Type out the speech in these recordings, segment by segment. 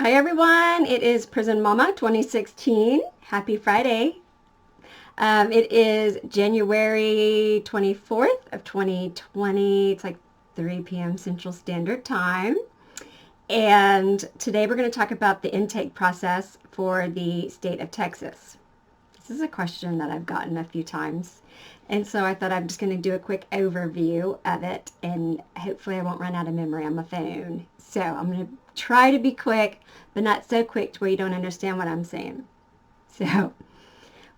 Hi everyone, it is Prison Momma 2016. Happy Friday. It is January 24th of 2020. It's like 3 p.m. Central Standard Time. And today we're going to talk about the intake process for the state of Texas. This is a question that I've gotten a few times. And so I thought I'm just going to do a quick overview of it, and hopefully I won't run out of memory on my phone. So I'm going to try to be quick, but not so quick to where you don't understand what I'm saying. So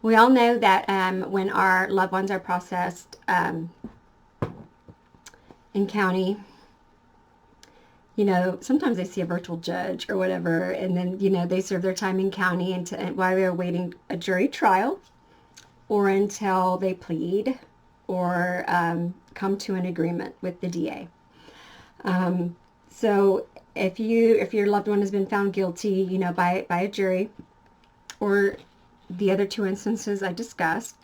we all know that when our loved ones are processed in county, sometimes they see a virtual judge or whatever, and then, they serve their time in county while they're awaiting a jury trial, or until they plead or come to an agreement with the DA. So if your loved one has been found guilty, by a jury, or the other two instances I discussed,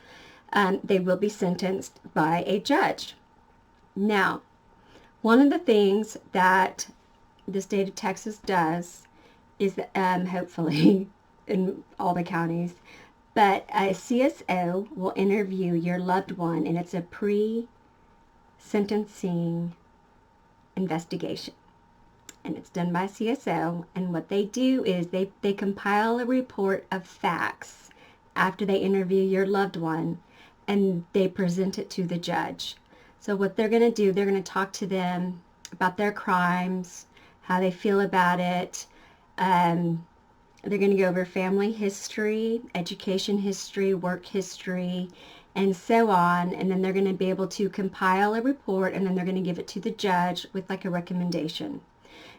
they will be sentenced by a judge. Now, one of the things that the state of Texas does is that, hopefully in all the counties, but a CSO will interview your loved one, and it's a pre-sentencing investigation. And it's done by CSO, and what they do is they compile a report of facts after they interview your loved one, and they present it to the judge. So what they're going to do, they're going to talk to them about their crimes, how they feel about it. They're going to go over family history, education history, work history, and so on. And then they're going to be able to compile a report, and then they're going to give it to the judge with like a recommendation.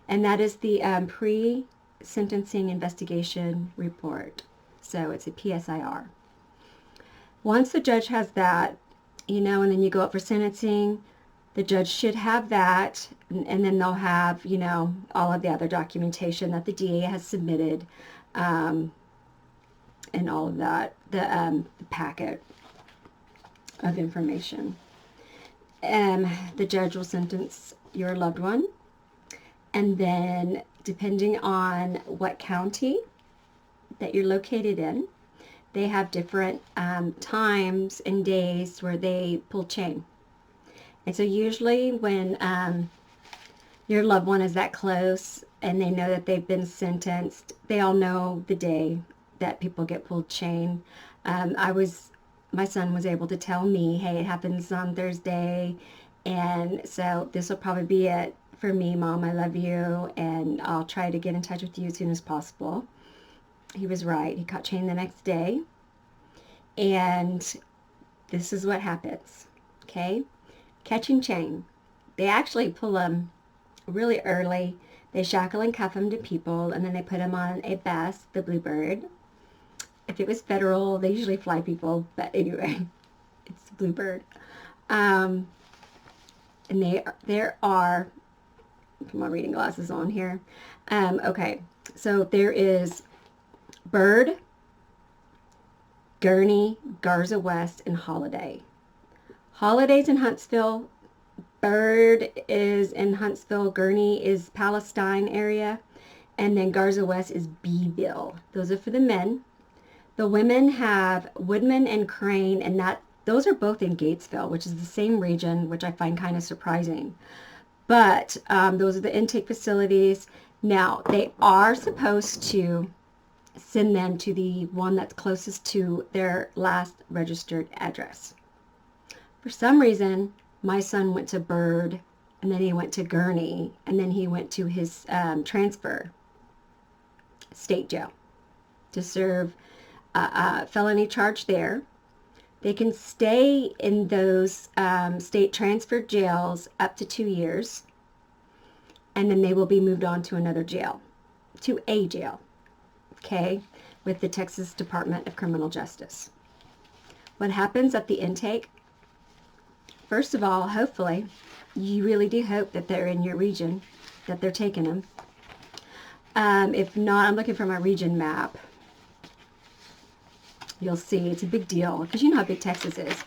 And that is the pre-sentencing investigation report. So it's a PSIR. Once the judge has that, and then you go up for sentencing, the judge should have that, and then they'll have, all of the other documentation that the DA has submitted, and all of that, the packet of information. The judge will sentence your loved one, and then depending on what county that you're located in, they have different times and days where they pull chain. And so usually when your loved one is that close and they know that they've been sentenced, they all know the day that people get pulled chain. My son was able to tell me, hey, it happens on Thursday, and so this will probably be it for me, Mom. I love you, and I'll try to get in touch with you as soon as possible. He was right. He caught chain the next day, and this is what happens, okay? Catching chain. They actually pull them really early. They shackle and cuff them to people, and then they put them on a bus, the Bluebird. If it was federal, they usually fly people, but anyway, it's the Bluebird. And there are, put my reading glasses on here. Okay, so there is Bird, Gurney, Garza West, and Holiday. Holiday's in Huntsville. Bird is in Huntsville. Gurney is Palestine area. And then Garza West is Beeville. Those are for the men. The women have Woodman and Crane, and those are both in Gatesville, which is the same region, which I find kind of surprising. But those are the intake facilities. Now, they are supposed to send them to the one that's closest to their last registered address. For some reason, my son went to Bird, and then he went to Gurney, and then he went to his transfer state jail to serve a felony charge there. They can stay in those state transfer jails up to 2 years, and then they will be moved on to another jail, to a jail, okay, with the Texas Department of Criminal Justice. What happens at the intake? First of all, hopefully, you really do hope that they're in your region, that they're taking them. If not, I'm looking for my region map. You'll see it's a big deal because you know how big Texas is.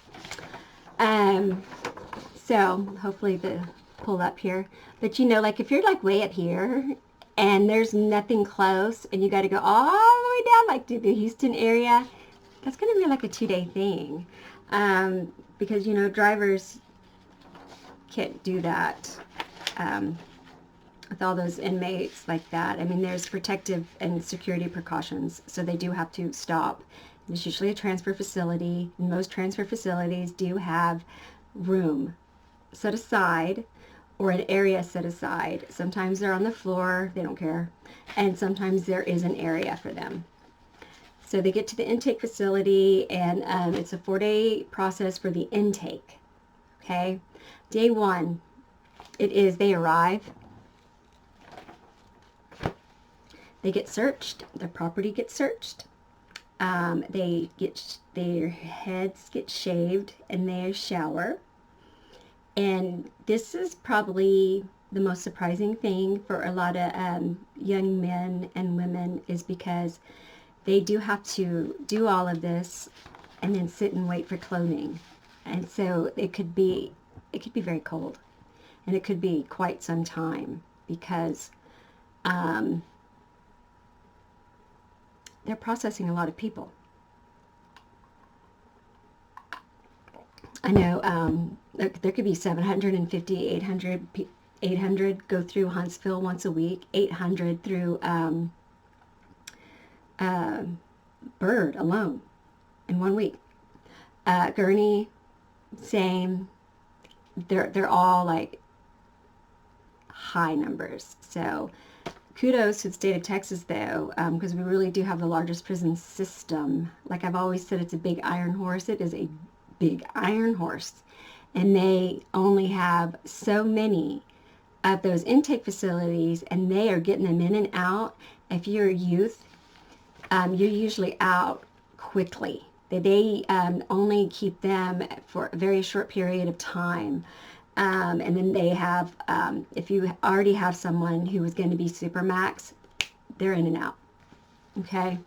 So hopefully the pull up here. But like if you're like way up here and there's nothing close, and you got to go all the way down, like to the Houston area, that's going to be like a 2-day thing. Because, you know, drivers can't do that with all those inmates like that. I mean, there's protective and security precautions, so they do have to stop. It's usually a transfer facility. Most transfer facilities do have room set aside or an area set aside. Sometimes they're on the floor, they don't care, and sometimes there is an area for them. So they get to the intake facility, and it's a 4-day process for the intake. Okay, day 1, they arrive, they get searched, their property gets searched, their heads get shaved, and they shower. And this is probably the most surprising thing for a lot of young men and women, is because they do have to do all of this and then sit and wait for clothing. And so it could be very cold, and it could be quite some time, because they're processing a lot of people. I know there could be 750, 800 go through Huntsville once a week, 800 through Bird alone in 1 week. Gurney, same. They're all like high numbers. So kudos to the state of Texas, though, because we really do have the largest prison system. Like I've always said, it's a big iron horse. It is a big iron horse, and they only have so many of those intake facilities, and they are getting them in and out. If you're a youth, you're usually out quickly. They only keep them for a very short period of time. And then they have, if you already have someone who is going to be supermax, they're in and out. Okay?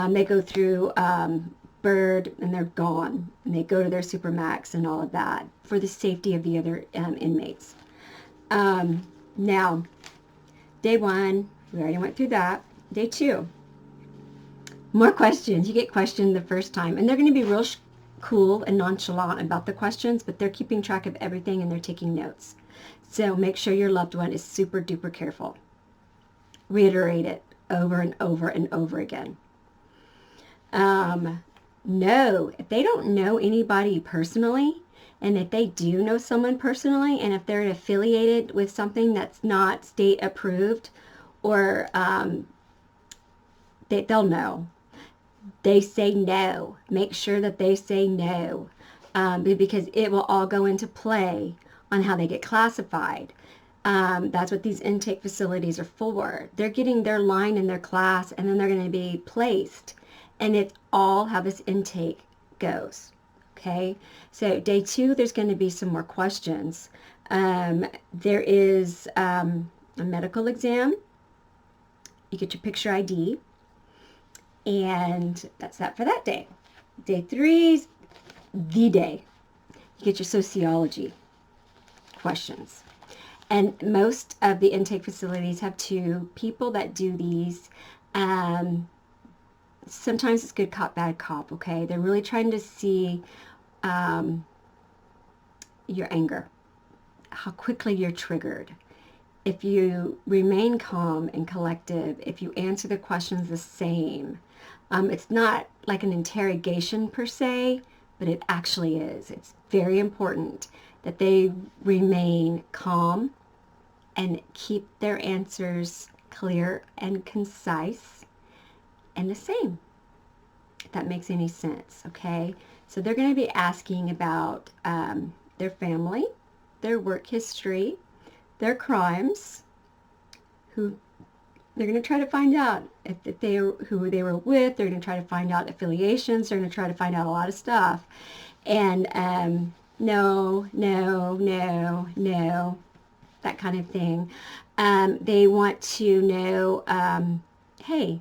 They go through Bird, and they're gone. And they go to their supermax and all of that for the safety of the other inmates. Now, day 1, we already went through that. Day 2, more questions. You get questioned the first time, and they're going to be real cool and nonchalant about the questions, but they're keeping track of everything, and they're taking notes. So make sure your loved one is super duper careful. Reiterate it over and over and over again. No, if they don't know anybody personally, and if they do know someone personally, and if they're affiliated with something that's not state approved, or they'll know. They say no. Make sure that they say no, because it will all go into play on how they get classified. That's what these intake facilities are for. They're getting their line in their class, and then they're going to be placed. And it's all how this intake goes. Okay, so day 2, there's going to be some more questions. There is a medical exam. You get your picture ID, and that's that for that day. Day 3 is the day. You get your sociology questions. And most of the intake facilities have 2 people that do these. Sometimes it's good cop, bad cop, okay? They're really trying to see your anger, how quickly you're triggered. If you remain calm and collective, if you answer the questions the same. It's not like an interrogation per se, but it actually is. It's very important that they remain calm and keep their answers clear and concise and the same, if that makes any sense, okay? So they're going to be asking about their family, their work history, their crimes, who they're going to try to find out who they were with. They're going to try to find out affiliations. They're going to try to find out a lot of stuff. And no, that kind of thing. They want to know, hey,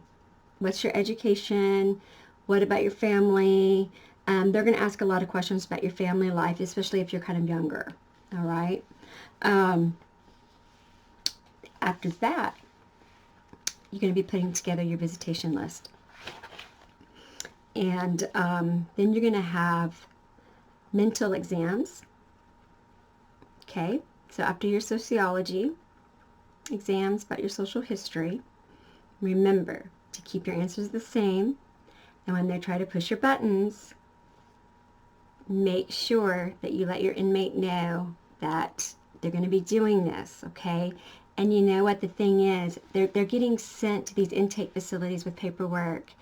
what's your education? What about your family? They're going to ask a lot of questions about your family life, especially if you're kind of younger. All right. After that, you're going to be putting together your visitation list. And then you're going to have mental exams. Okay, so after your sociology exams about your social history, remember to keep your answers the same. And when they try to push your buttons, make sure that you let your inmate know that they're going to be doing this, okay? And you know what the thing is, they're getting sent to these intake facilities with paperwork,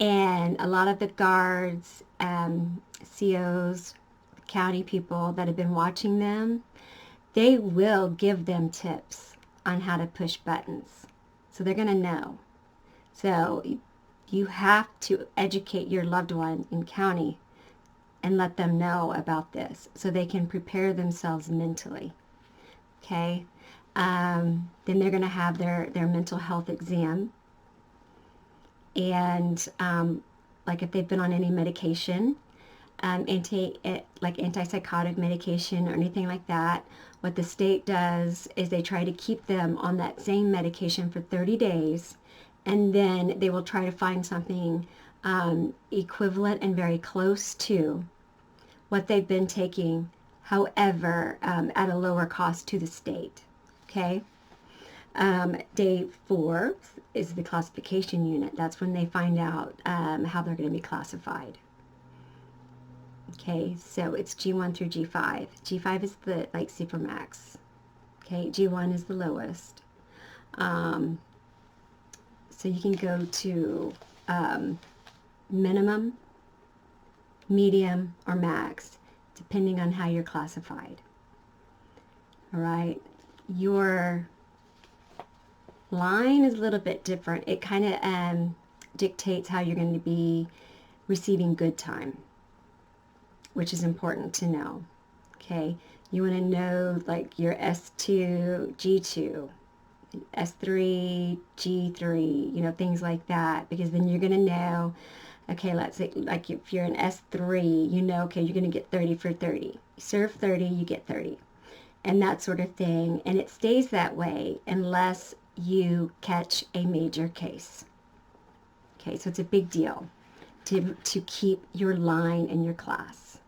and a lot of the guards, COs, county people that have been watching them, they will give them tips on how to push buttons. So they're going to know. So you have to educate your loved one in county and let them know about this so they can prepare themselves mentally. Okay? Then they're going to have their mental health exam. And like if they've been on any medication, like antipsychotic medication or anything like that, what the state does is they try to keep them on that same medication for 30 days, and then they will try to find something equivalent and very close to what they've been taking, however, at a lower cost to the state. Okay? Day 4 is the classification unit. That's when they find out how they're going to be classified. Okay, so it's G1 through G5. G5 is the like super max. Okay, G1 is the lowest. So you can go to minimum, medium, or max, depending on how you're classified. All right, your line is a little bit different. It kind of dictates how you're going to be receiving good time, which is important to know. Okay, you want to know like your S2, G2, S3, G3, you know, things like that, because then you're going to know, okay, let's say like if you're an S3, you know, okay, you're going to get 30 for 30. You serve 30, you get 30, and that sort of thing. And it stays that way unless you catch a major case. Okay, so it's a big deal to keep your line in your class.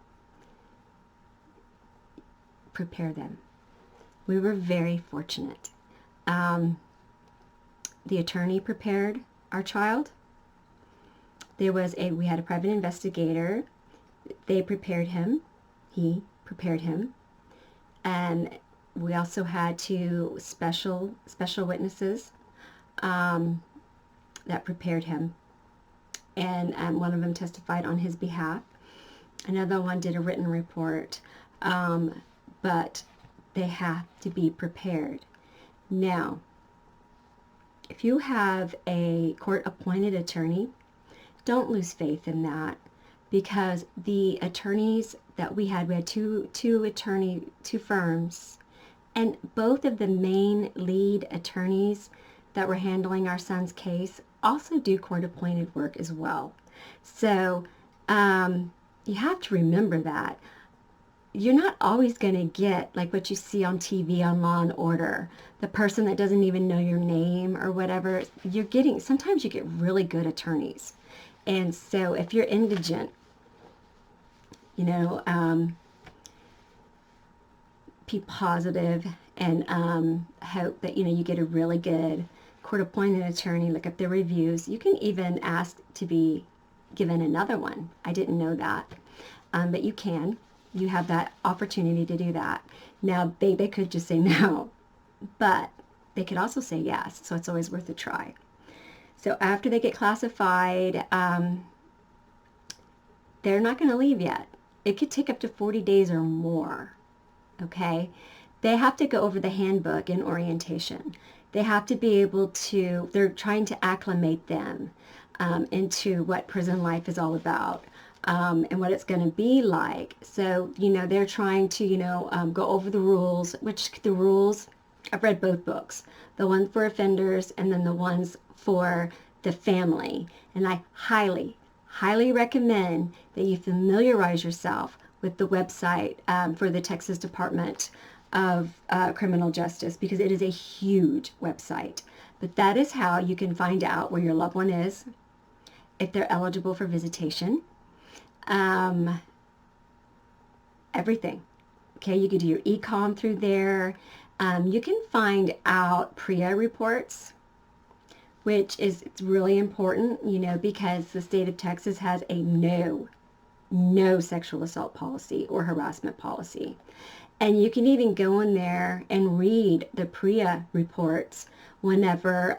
Prepare them. We were very fortunate. The attorney prepared our child. We had a private investigator. They prepared him. He prepared him. And we also had 2 special witnesses that prepared him. And one of them testified on his behalf. Another one did a written report. But they have to be prepared. Now, if you have a court-appointed attorney, don't lose faith in that, because the attorneys that we had two firms, and both of the main lead attorneys that were handling our son's case also do court-appointed work as well. So you have to remember that. You're not always going to get like what you see on TV on Law and Order, the person that doesn't even know your name or whatever. Sometimes you get really good attorneys. And so if you're indigent, you know, be positive and hope that, you know, you get a really good court-appointed attorney. Look up their reviews. You can even ask to be given another one. I didn't know that, but you can. You have that opportunity to do that. Now, they could just say no, but they could also say yes, so it's always worth a try. So after they get classified, they're not going to leave yet. It could take up to 40 days or more, okay? They have to go over the handbook in orientation. They have to be able to, they're trying to acclimate them into what prison life is all about. And what it's going to be like. So, you know, they're trying to, you know, go over the rules, I've read both books, the one for offenders and then the ones for the family. And I highly, highly recommend that you familiarize yourself with the website for the Texas Department of Criminal Justice, because it is a huge website. But that is how you can find out where your loved one is, if they're eligible for visitation, everything. Okay, you can do your e-com through there. You can find out PREA reports, which is really important, you know, because the state of Texas has a no sexual assault policy or harassment policy. And you can even go in there and read the PREA reports whenever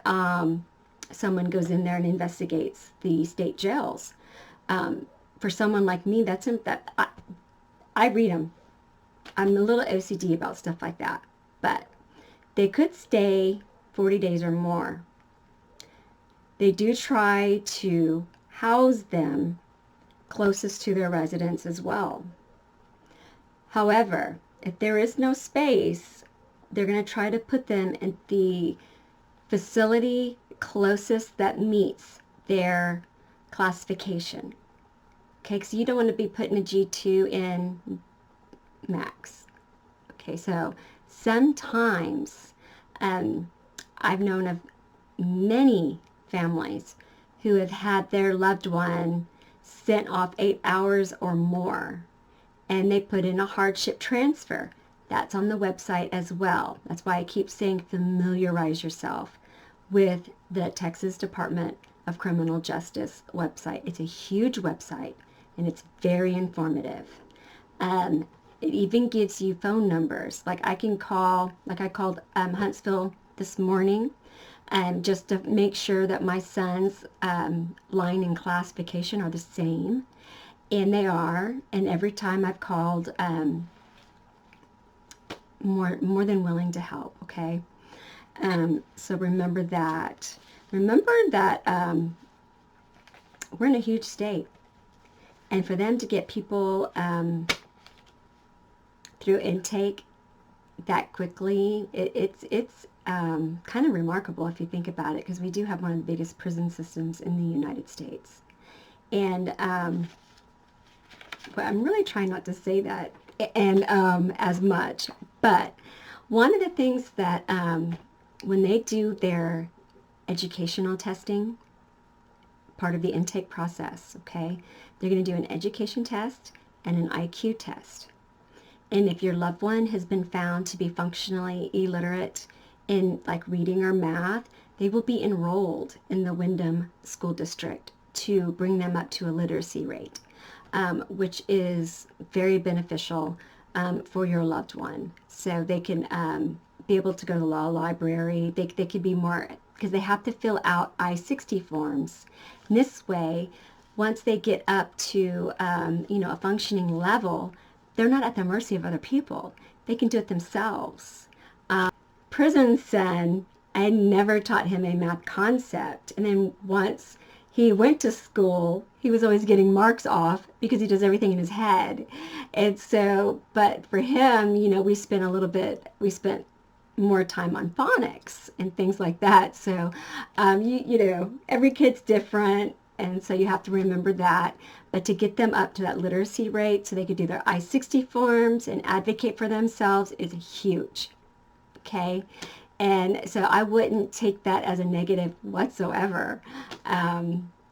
someone goes in there and investigates the state jails. For someone like me, I read them. I'm a little OCD about stuff like that, but they could stay 40 days or more. They do try to house them closest to their residence as well. However, if there is no space, they're going to try to put them in the facility closest that meets their classification. Okay, so you don't want to be putting a G2 in max. Okay, so sometimes I've known of many families who have had their loved one sent off 8 hours or more, and they put in a hardship transfer. That's on the website as well. That's why I keep saying familiarize yourself with the Texas Department of Criminal Justice website. It's a huge website, and it's very informative. It even gives you phone numbers. Like I called Huntsville this morning, just to make sure that my son's line and classification are the same. And they are. And every time I've called, more than willing to help, okay? So remember that. Remember that we're in a huge state. And for them to get people through intake that quickly, it's kind of remarkable if you think about it, because we do have one of the biggest prison systems in the United States. And but I'm really trying not to say that and as much. But one of the things that when they do their educational testing, part of the intake process, okay, they're going to do an education test and an IQ test. And if your loved one has been found to be functionally illiterate in like reading or math, they will be enrolled in the Windham School District to bring them up to a literacy rate, which is very beneficial for your loved one. So they can be able to go to the law library. They could be more, because they have to fill out I-60 forms. And this way, once they get up to a functioning level, they're not at the mercy of other people. They can do it themselves. Prison son, I never taught him a math concept. And then once he went to school, he was always getting marks off because he does everything in his head. And so, but for him, we spent more time on phonics and things like that. So, every kid's different. And so you have to remember that. But to get them up to that literacy rate so they could do their I-60 forms and advocate for themselves is huge. Okay? And so I wouldn't take that as a negative whatsoever.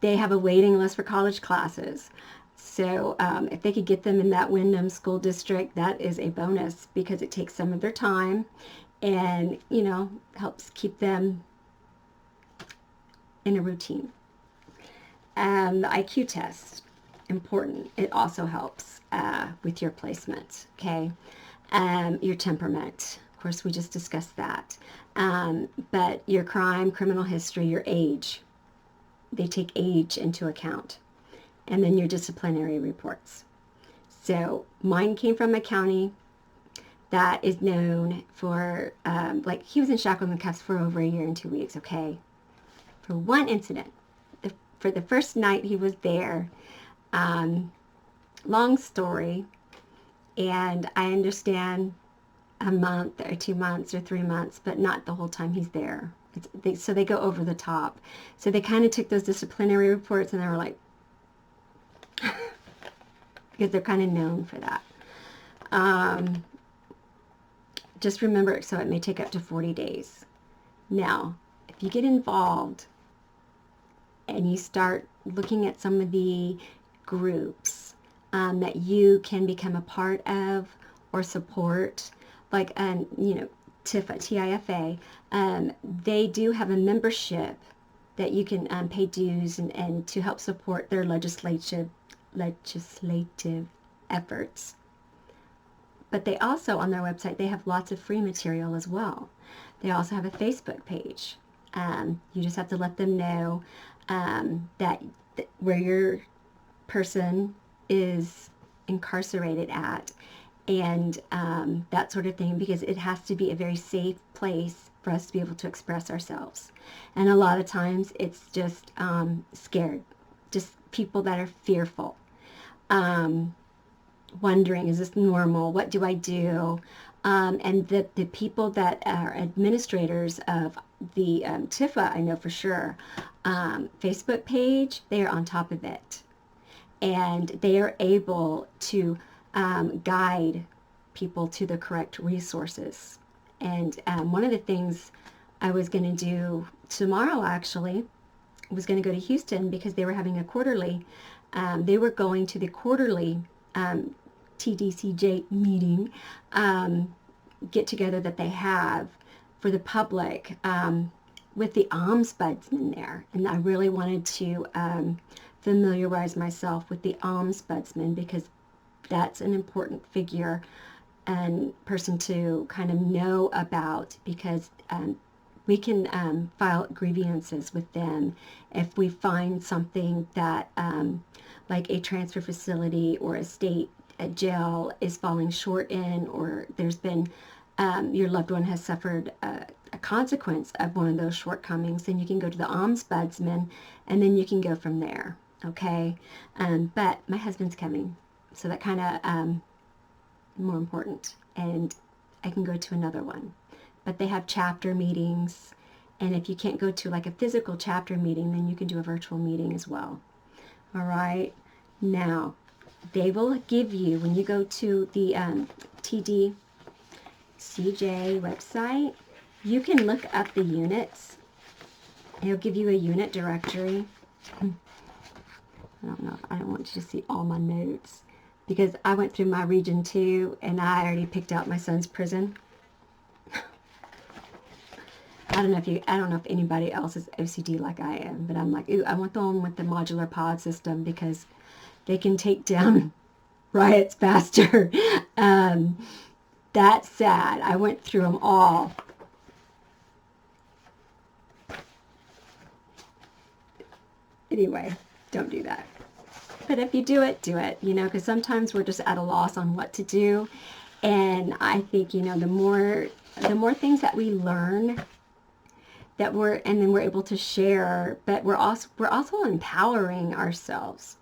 They have a waiting list for college classes. So if they could get them in that Windham School District, that is a bonus, because it takes some of their time and, helps keep them in a routine. The IQ test, important. It also helps with your placement, okay? Your temperament. Of course, we just discussed that. But your crime, criminal history, your age. They take age into account. And then your disciplinary reports. So mine came from a county that is known for, he was in shackles and cuffs for over a year and 2 weeks, okay? For one incident. For the first night he was there. Long story. And I understand a month or 2 months or 3 months, but not the whole time he's there. So they go over the top. So they kind of took those disciplinary reports and they were like, because they're kind of known for that. Just remember, so it may take up to 40 days. Now, if if you get involved and you start looking at some of the groups that you can become a part of or support, like, TIFA, T-I-F-A, they do have a membership that you can pay dues and to help support their legislative efforts. But they also, on their website, they have lots of free material as well. They also have a Facebook page. You just have to let them know that where your person is incarcerated at, and that sort of thing, because it has to be a very safe place for us to be able to express ourselves. And a lot of times it's just scared, just people that are fearful, wondering, is this normal? What do I do? And the people that are administrators of the TIFA, I know for sure, Facebook page, they are on top of it. And they are able to guide people to the correct resources. And one of the things I was going to do tomorrow, actually, was going to go to Houston because they were having a quarterly. They were going to the quarterly TDCJ meeting get together that they have for the public with the ombudsman there. And I really wanted to familiarize myself with the ombudsman, because that's an important figure and person to kind of know about, because we can file grievances with them if we find something that like a transfer facility or a state jail is falling short in, or there's been your loved one has suffered a consequence of one of those shortcomings. Then you can go to the ombudsman, and then you can go from there. Okay, but my husband's coming, so that kind of more important, and I can go to another one. But they have chapter meetings, and if you can't go to like a physical chapter meeting, then you can do a virtual meeting as well. All right, now they will give you, when you go to the TDCJ website, you can look up the units. It'll give you a unit directory. I don't know, I don't want you to see all my notes, because I went through my region 2 and I already picked out my son's prison. I don't know if anybody else is OCD like I am, but I'm like, ooh, I want the one with the modular pod system, because they can take down riots faster. That's sad. I went through them all. Anyway, don't do that. But if you do it, because sometimes we're just at a loss on what to do. And I think, the more things that we learn, and then we're able to share, but we're also empowering ourselves.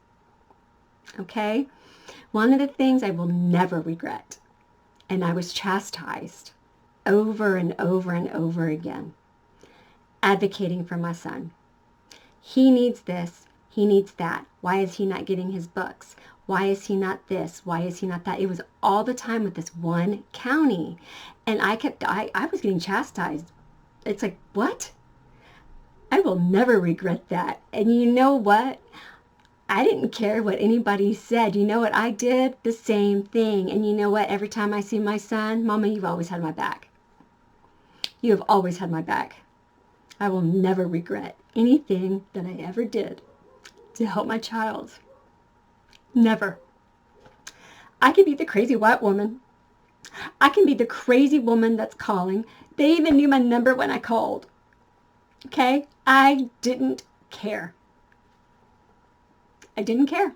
Okay? One of the things I will never regret, and I was chastised over and over and over again, advocating for my son. He needs this. He needs that. Why is he not getting his books? Why is he not this? Why is he not that? It was all the time with this one county. And I was getting chastised. It's like, what? I will never regret that. And you know what? I didn't care what anybody said. You know what I did? The same thing. And you know what? Every time I see my son, Mama, you've always had my back. You have always had my back. I will never regret anything that I ever did to help my child. Never. I could be the crazy white woman. I can be the crazy woman that's calling. They even knew my number when I called. Okay? I didn't care. I didn't care.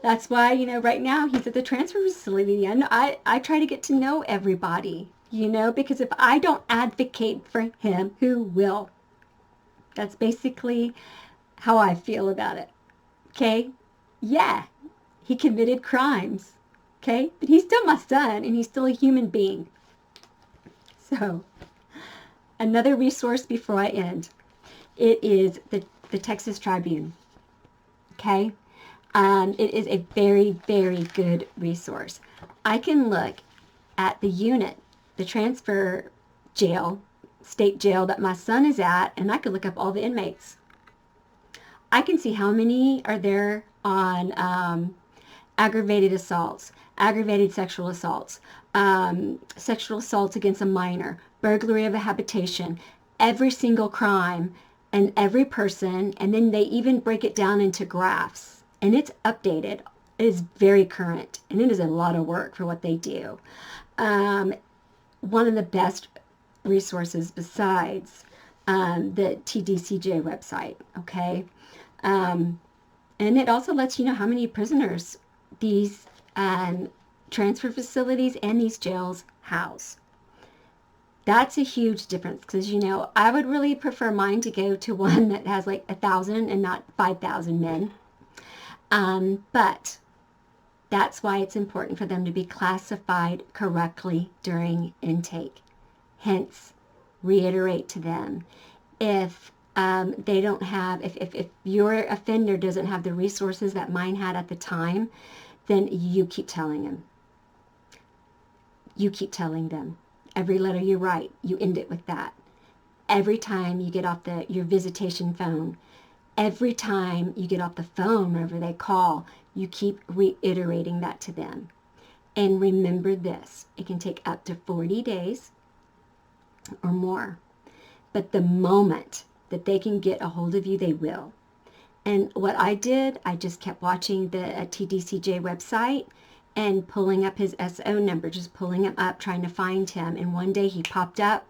That's why, right now he's at the transfer facility, and I try to get to know everybody, because if I don't advocate for him, who will? That's basically how I feel about it. Okay? Yeah, he committed crimes. Okay? But he's still my son, and he's still a human being. So, another resource before I end. It is the Texas Tribune. Okay? It is a very, very good resource. I can look at the unit, the transfer jail state jail that my son is at, and I could look up all the inmates. I can see how many are there on aggravated assaults, aggravated sexual assaults, sexual assaults against a minor, burglary of a habitation, every single crime and every person, and then they even break it down into graphs, and it's updated. It is very current, and it is a lot of work for what they do. One of the best resources besides the TDCJ website, okay? And it also lets you know how many prisoners these transfer facilities and these jails house. That's a huge difference because, you know, I would really prefer mine to go to one that has like 1,000 and not 5,000 men. But that's why it's important for them to be classified correctly during intake. Hence, reiterate to them, if they don't have, if your offender doesn't have the resources that mine had at the time, then you keep telling them. You keep telling them. Every letter you write, you end it with that. Every time you get off your visitation phone, every time you get off the phone whenever they call, you keep reiterating that to them. And remember this, it can take up to 40 days or more. But the moment that they can get a hold of you, they will. And what I did, I just kept watching the TDCJ website and pulling up his SO number, just pulling him up, trying to find him. And one day he popped up.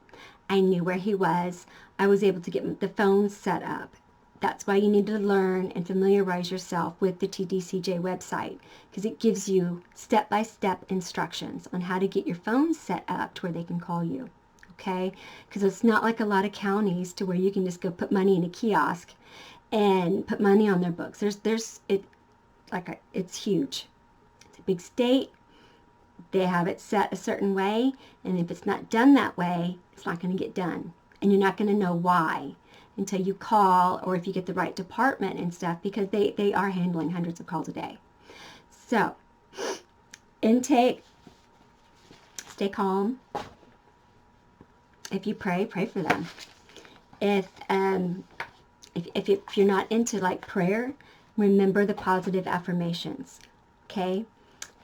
I knew where he was. I was able to get the phone set up. That's why you need to learn and familiarize yourself with the TDCJ website, because it gives you step-by-step instructions on how to get your phone set up to where they can call you. Okay? Because it's not like a lot of counties to where you can just go put money in a kiosk and put money on their books. It's huge. It's a big state. They have it set a certain way, and if it's not done that way, it's not going to get done. And you're not going to know why until you call, or if you get the right department and stuff, because they are handling hundreds of calls a day. So, intake, stay calm. If you pray for them. If you're not into like prayer, remember the positive affirmations. Okay?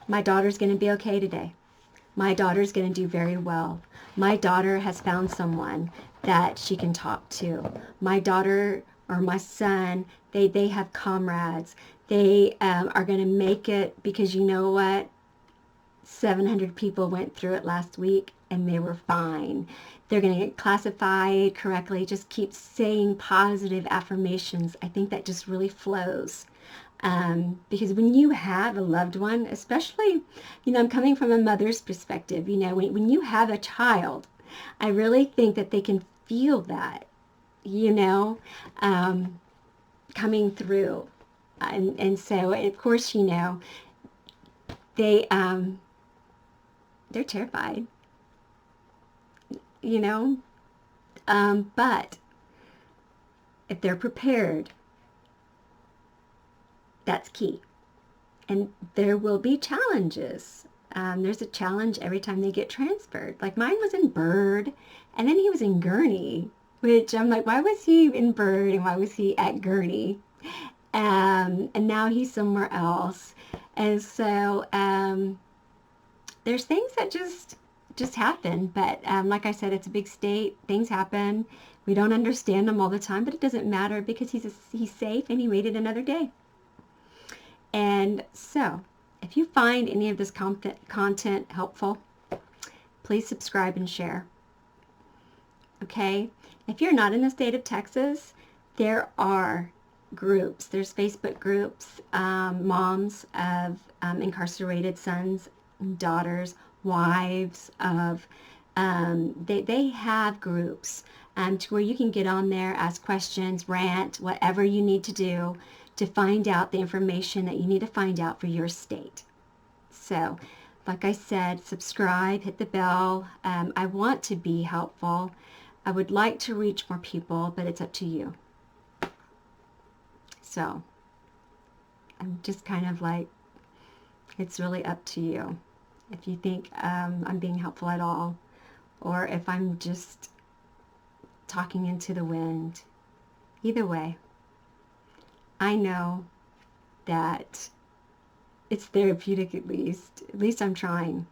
My daughter's going to be okay today. My daughter's going to do very well. My daughter has found someone that she can talk to. My daughter or my son, they have comrades. They are going to make it, because you know what? 700 people went through it last week and they were fine. They're going to get classified correctly. Just keep saying positive affirmations. I think that just really flows. Because when you have a loved one, especially, you know, I'm coming from a mother's perspective, you know, when you have a child, I really think that they can feel that, you know, coming through. And so, of course, you know, they're terrified, you know, but if they're prepared, that's key. And there will be challenges. There's a challenge every time they get transferred. Like mine was in Bird, and then he was in Gurney, which I'm like, why was he in Bird and why was he at Gurney? And now he's somewhere else. And so there's things that just happen. But like I said, it's a big state. Things happen. We don't understand them all the time, but it doesn't matter because he's safe and he made it another day. And so, if you find any of this content helpful, please subscribe and share. Okay? If you're not in the state of Texas, there are groups. There's Facebook groups, moms of incarcerated sons, daughters, wives of, they have groups to where you can get on there, ask questions, rant, whatever you need to do to find out the information that you need to find out for your state. So, like I said, subscribe, hit the bell. I want to be helpful. I would like to reach more people, but it's up to you. So, I'm just kind of like, it's really up to you. If you think I'm being helpful at all, or if I'm just talking into the wind. Either way, I know that it's therapeutic at least. At least I'm trying.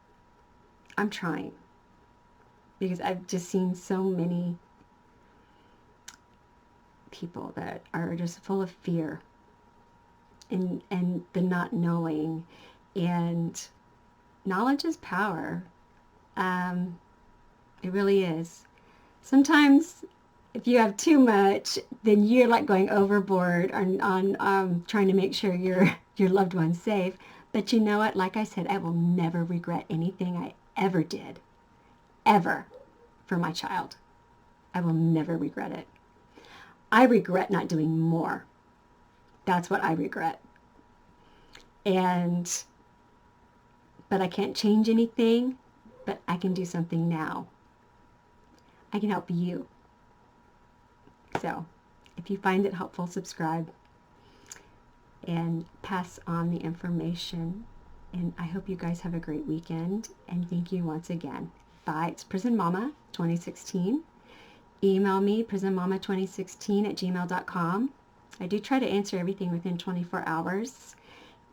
I'm trying. Because I've just seen so many people that are just full of fear and the not knowing. And knowledge is power. It really is. Sometimes if you have too much, then you're like going overboard on trying to make sure your loved one's safe. But you know what? Like I said, I will never regret anything I ever did, ever, for my child. I will never regret it. I regret not doing more. That's what I regret. But I can't change anything, but I can do something now. I can help you. So, if you find it helpful, subscribe and pass on the information. And I hope you guys have a great weekend. And thank you once again. Bye. It's Prison Momma 2016. Email me, prisonmomma2016@gmail.com. I do try to answer everything within 24 hours.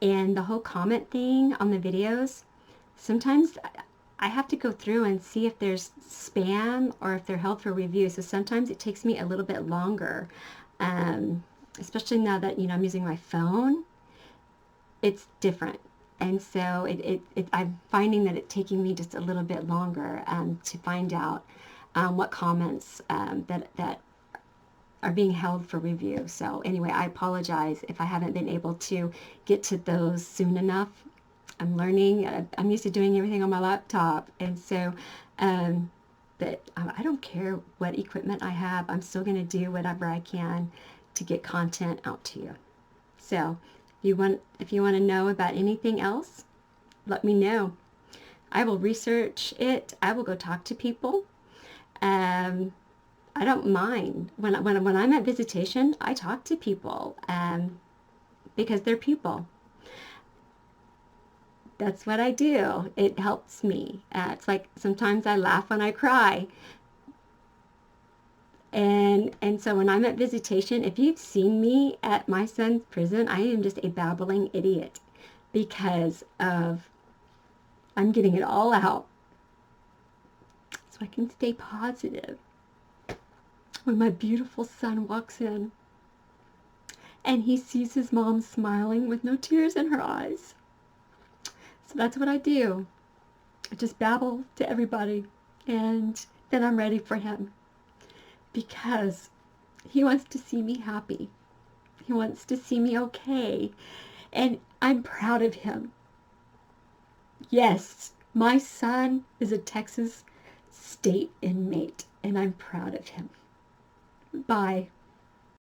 And the whole comment thing on the videos, sometimes I have to go through and see if there's spam or if they're held for review. So sometimes it takes me a little bit longer, especially now that, I'm using my phone. It's different. And so I'm finding that it's taking me just a little bit longer to find out what comments that are being held for review. So anyway, I apologize if I haven't been able to get to those soon enough. I'm learning. I'm used to doing everything on my laptop. And so but I don't care what equipment I have. I'm still going to do whatever I can to get content out to you. So if you want to know about anything else, let me know. I will research it. I will go talk to people. I don't mind. When I'm at visitation, I talk to people because they're people. That's what I do. It helps me. It's like sometimes I laugh when I cry. And so when I'm at visitation, if you've seen me at my son's prison, I am just a babbling idiot because I'm getting it all out so I can stay positive. When my beautiful son walks in and he sees his mom smiling with no tears in her eyes. So that's what I do. I just babble to everybody, and then I'm ready for him because he wants to see me happy. He wants to see me okay, and I'm proud of him. Yes, my son is a Texas state inmate, and I'm proud of him. Bye.